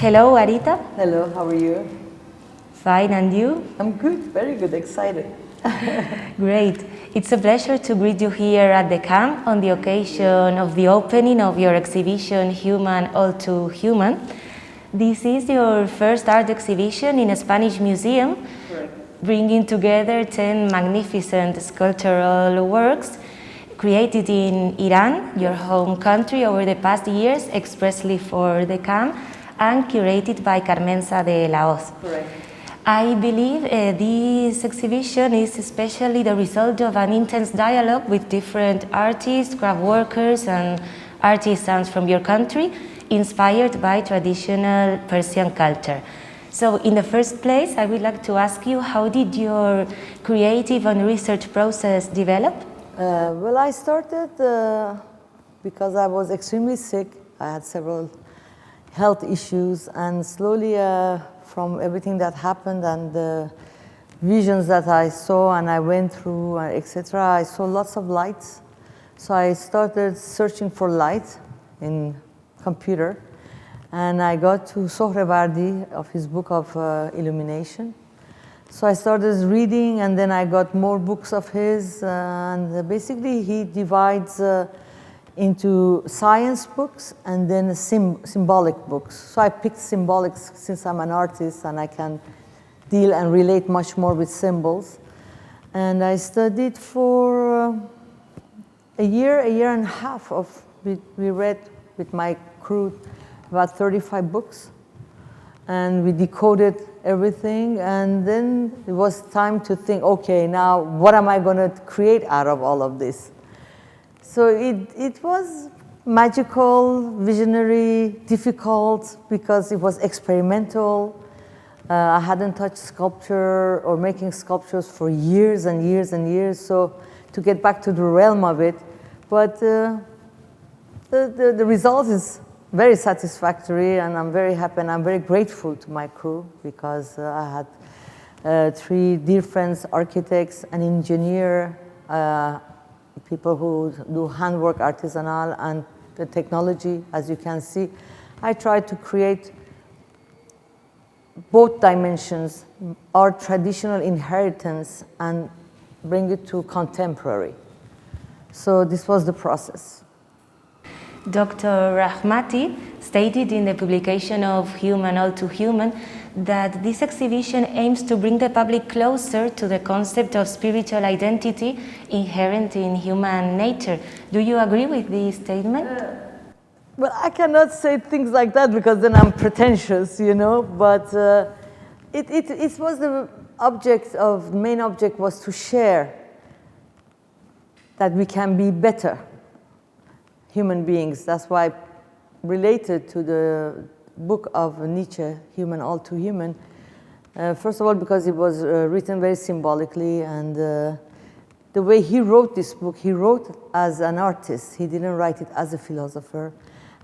Hello, Arita. Hello, how are you? Fine, and you? I'm good, very good, excited. Great. It's a pleasure to greet you here at the camp on the occasion of the opening of your exhibition, Human All Too Human. This is your first art exhibition in a Spanish museum, Correct. bringing together 10 magnificent sculptural works created in Iran, your home country, over the past years, expressly for the camp, and curated by Carmenza de la Hoz. Correct. I believe this exhibition is especially the result of an intense dialogue with different artists, craft workers, and artisans from your country, inspired by traditional Persian culture. So, in the first place, I would like to ask you, how did your creative and research process develop? Well, I started because I was extremely sick. I had several health issues, and slowly from everything that happened and the visions that I saw and I went through, etc., I saw lots of lights. So I started searching for light in computer, and I got to Sohrawardi of his book of illumination. So I started reading, and then I got more books of his, and basically he divides into science books and then symbolic books. So I picked symbolics since I'm an artist and I can deal and relate much more with symbols. And I studied for a year and a half. We read with my crew about 35 books, and we decoded everything, and then it was time to think, okay, now what am I going to create out of all of this? So it was magical, visionary, difficult, because it was experimental. I hadn't touched sculpture or making sculptures for years and years and years, so to get back to the realm of it. But the result is very satisfactory, and I'm very happy, and I'm very grateful to my crew, because I had 3 dear friends, architects, an engineer, people who do handwork, artisanal, and the technology. As you can see, I tried to create both dimensions, our traditional inheritance, and bring it to contemporary. So this was the process. Dr. Rahmati stated in the publication of Human All Too Human that this exhibition aims to bring the public closer to the concept of spiritual identity inherent in human nature. Do you agree with this statement? Well, I cannot say things like that because then I'm pretentious, you know, but it was the main object was to share that we can be better human beings. That's why, related to the book of Nietzsche, Human All Too Human, first of all, because it was written very symbolically, and the way he wrote this book, he wrote as an artist. He didn't write it as a philosopher.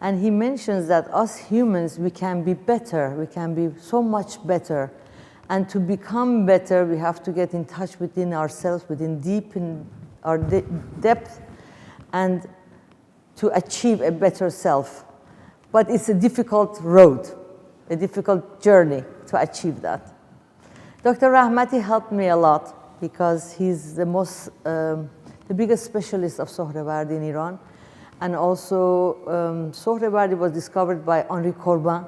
And he mentions that us humans, we can be better. We can be so much better. And to become better, we have to get in touch within ourselves, within deep in our depth, and to achieve a better self. But it's a difficult road, a difficult journey to achieve that. Dr. Rahmati helped me a lot because he's the biggest specialist of Sohrawardi in Iran. And also, Sohrawardi was discovered by Henri Corbin,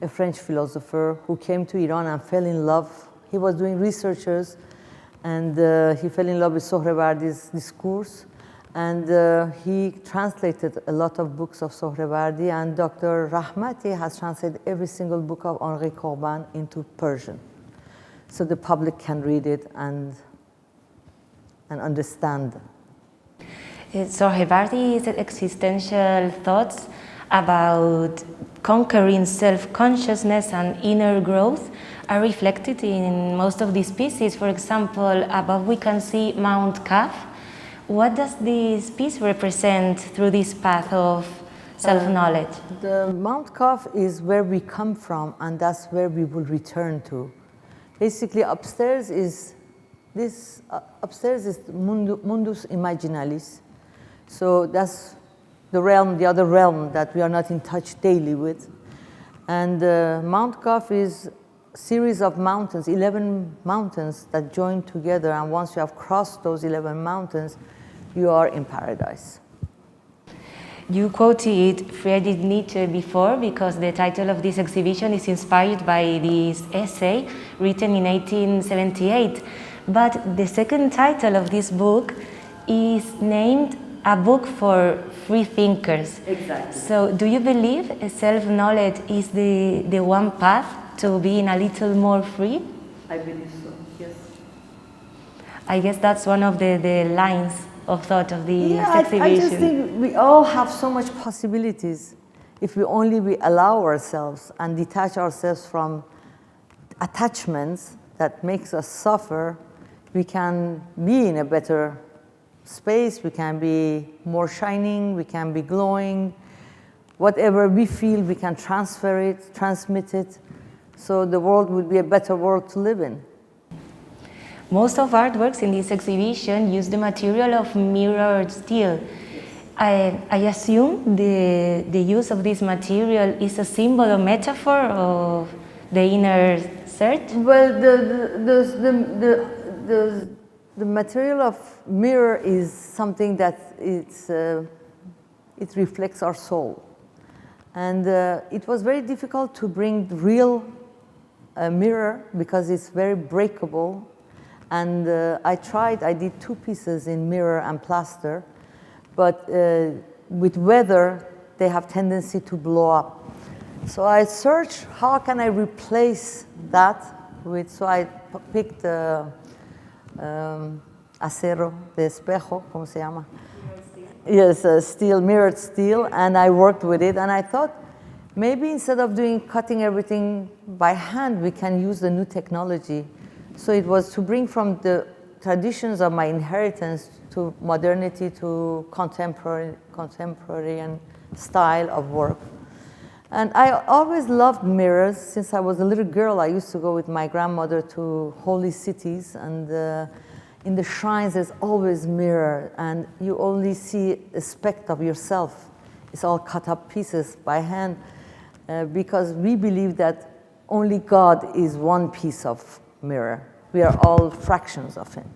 a French philosopher who came to Iran and fell in love. He was doing researches, and he fell in love with Sohrawardi's discourse. And he translated a lot of books of Sohrawardi, and Dr. Rahmati has translated every single book of Henri Corbin into Persian, so the public can read it and understand. Sohrawardi's existential thoughts about conquering self-consciousness and inner growth are reflected in most of these pieces. For example, above we can see Mount Kapf. What does this piece represent through this path of self-knowledge? The Mount Kapf is where we come from, and that's where we will return to. Basically, upstairs is Mundus Imaginalis. So that's the realm, the other realm that we are not in touch daily with. And Mount Kapf is a series of mountains, 11 mountains that join together, and once you have crossed those 11 mountains, you are in paradise. You quoted Friedrich Nietzsche before because the title of this exhibition is inspired by this essay written in 1878. But the second title of this book is named A Book for Free Thinkers. Exactly. So do you believe self-knowledge is the one path to being a little more free? I believe so, yes. I guess that's one of the lines of thought of the exhibition. I just think we all have so much possibilities if we allow ourselves and detach ourselves from attachments that makes us suffer. We can be in a better space, we can be more shining, we can be glowing. Whatever we feel, we can transfer it, transmit it, so the world would be a better world to live in. Most of artworks in this exhibition use the material of mirrored steel. I assume the use of this material is a symbol or metaphor of the inner search? Well, the material of mirror is something that it reflects our soul. And it was very difficult to bring real mirror because it's very breakable. And I did 2 pieces in mirror and plaster, but with weather, they have tendency to blow up. So I searched how can I replace that with, so I picked acero de espejo, ¿cómo se llama? Yes, steel, mirrored steel, and I worked with it, and I thought maybe instead of cutting everything by hand, we can use the new technology. So it was to bring from the traditions of my inheritance to modernity, to contemporary style of work. And I always loved mirrors. Since I was a little girl, I used to go with my grandmother to holy cities, and in the shrines there's always mirror, and you only see a speck of yourself. It's all cut up pieces by hand, because we believe that only God is one piece of mirror. We are all fractions of him.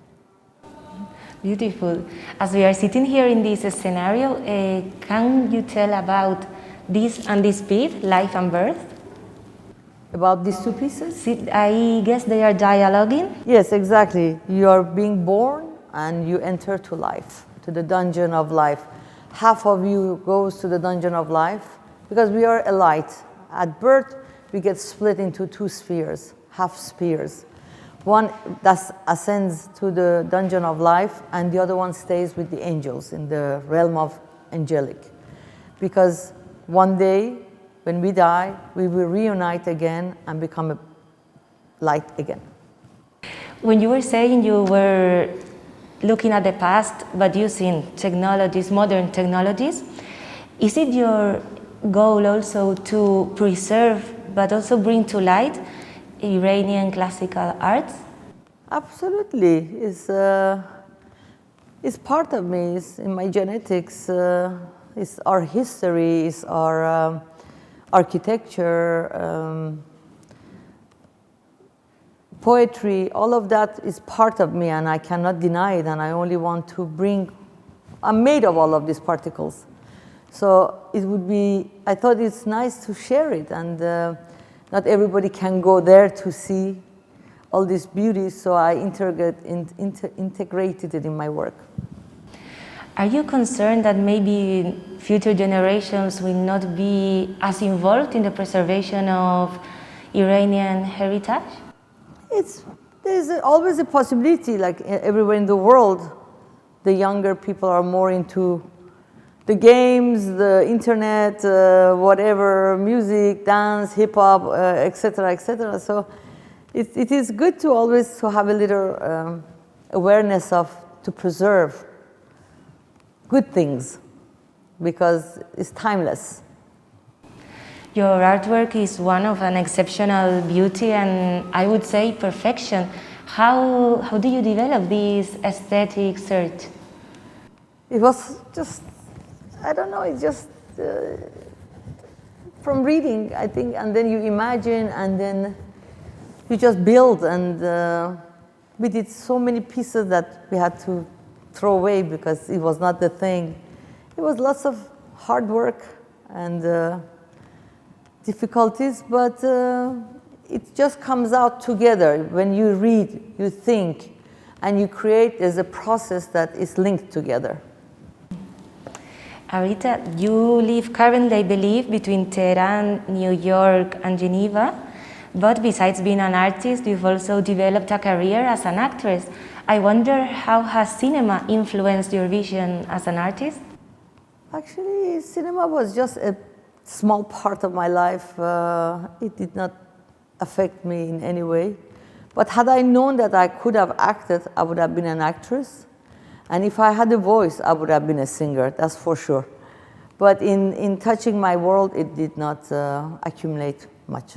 Beautiful. As we are sitting here in this scenario, can you tell about this and this piece, Life and Birth? About these 2 pieces? I guess they are dialoguing? Yes, exactly. You are being born and you enter to life, to the dungeon of life. Half of you goes to the dungeon of life because we are a light. At birth, we get split into 2 spheres, half spheres. One that ascends to the dungeon of life, and the other one stays with the angels in the realm of angelic. Because one day, when we die, we will reunite again and become a light again. When you were saying you were looking at the past, but using technologies, modern technologies, is it your goal also to preserve, but also bring to light Iranian classical arts? Absolutely. It's part of me. It's in my genetics. It's our history. It's our architecture, poetry. All of that is part of me, and I cannot deny it. And I only want to bring. I'm made of all of these particles, so it would be. I thought it's nice to share it, and. Not everybody can go there to see all this beauty, so I integrated it in my work. Are you concerned that maybe future generations will not be as involved in the preservation of Iranian heritage? There's always a possibility, like everywhere in the world, the younger people are more into the games, the internet, whatever, music, dance, hip hop, etc., etc. So it is good to always to have a little awareness to preserve good things, because it's timeless. Your artwork is one of an exceptional beauty and I would say perfection. How do you develop this aesthetic search? It was just, I don't know, it just from reading, I think, and then you imagine, and then you just build, and we did so many pieces that we had to throw away because it was not the thing. It was lots of hard work and difficulties, but it just comes out together. When you read, you think, and you create, there's a process that is linked together. Arita, you live currently, I believe, between Tehran, New York, and Geneva. But besides being an artist, you've also developed a career as an actress. I wonder, how has cinema influenced your vision as an artist? Actually, cinema was just a small part of my life. It did not affect me in any way. But had I known that I could have acted, I would have been an actress. And if I had a voice, I would have been a singer, that's for sure. But in touching my world, it did not accumulate much.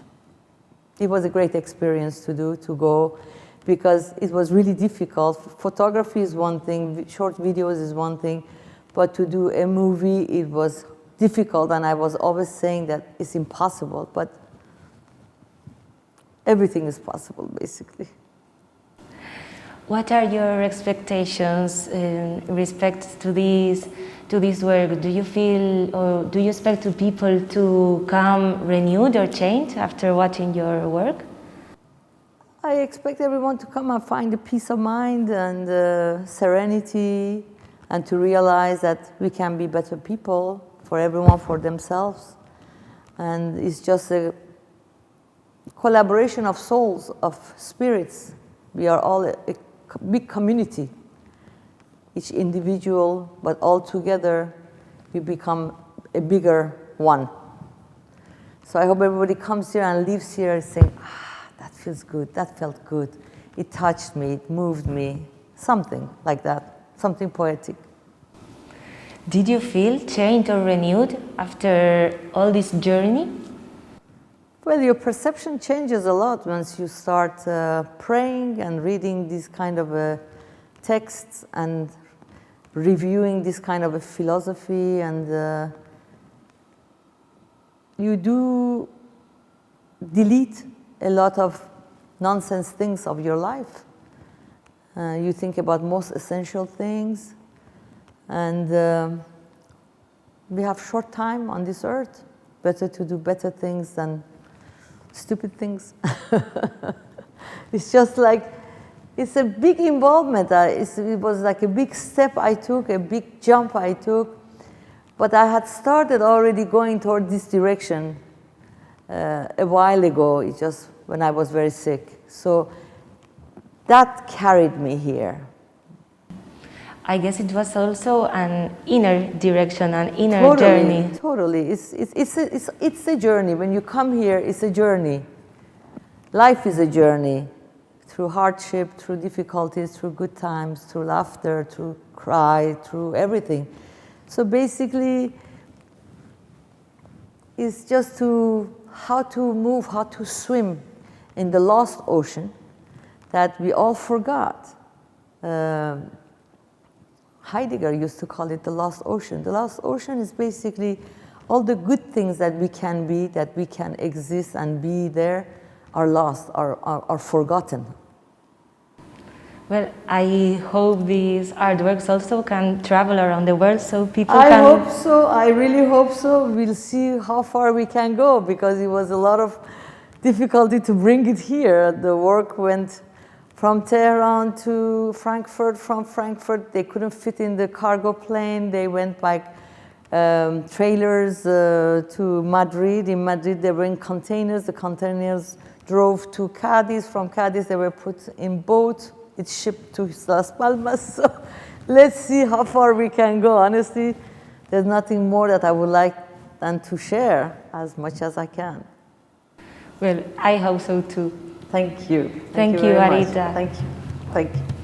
It was a great experience to go, because it was really difficult. Photography is one thing, short videos is one thing, but to do a movie, it was difficult, and I was always saying that it's impossible, but everything is possible, basically. What are your expectations in respect to this work? Do you feel, or do you expect to people to come renewed or changed after watching your work? I expect everyone to come and find a peace of mind and serenity, and to realize that we can be better people for everyone, for themselves. And it's just a collaboration of souls, of spirits. We are all a big community, each individual, but all together we become a bigger one. So I hope everybody comes here and leaves here saying, that feels good, that felt good, it touched me, it moved me, something like that, something poetic. Did you feel changed or renewed after all this journey? Well, your perception changes a lot once you start praying and reading these kind of texts and reviewing this kind of a philosophy, and you do delete a lot of nonsense things of your life. You think about most essential things, and we have short time on this earth. Better to do better things than stupid things. It's just like, it's a big involvement. It was like a big step I took, a big jump I took. But I had started already going toward this direction a while ago, it's just when I was very sick. So that carried me here. I guess it was also an inner direction, an inner journey. Totally. It's a journey. When you come here, it's a journey. Life is a journey. Through hardship, through difficulties, through good times, through laughter, through cry, through everything. So basically, it's just how to move, how to swim in the lost ocean that we all forgot. Heidegger used to call it the lost ocean. The lost ocean is basically all the good things that we can be, that we can exist and be there, are lost, are forgotten. Well, I hope these artworks also can travel around the world so people can... I hope so. I really hope so. We'll see how far we can go, because it was a lot of difficulty to bring it here. The work went from Tehran to Frankfurt. From Frankfurt, they couldn't fit in the cargo plane. They went by trailers to Madrid. In Madrid, they were in containers. The containers drove to Cadiz. From Cadiz, they were put in boat. It's shipped to Las Palmas. So let's see how far we can go. Honestly, there's nothing more that I would like than to share as much as I can. Well, I hope so too. Thank you. Thank you, very Arita. much. Thank you. Thank you.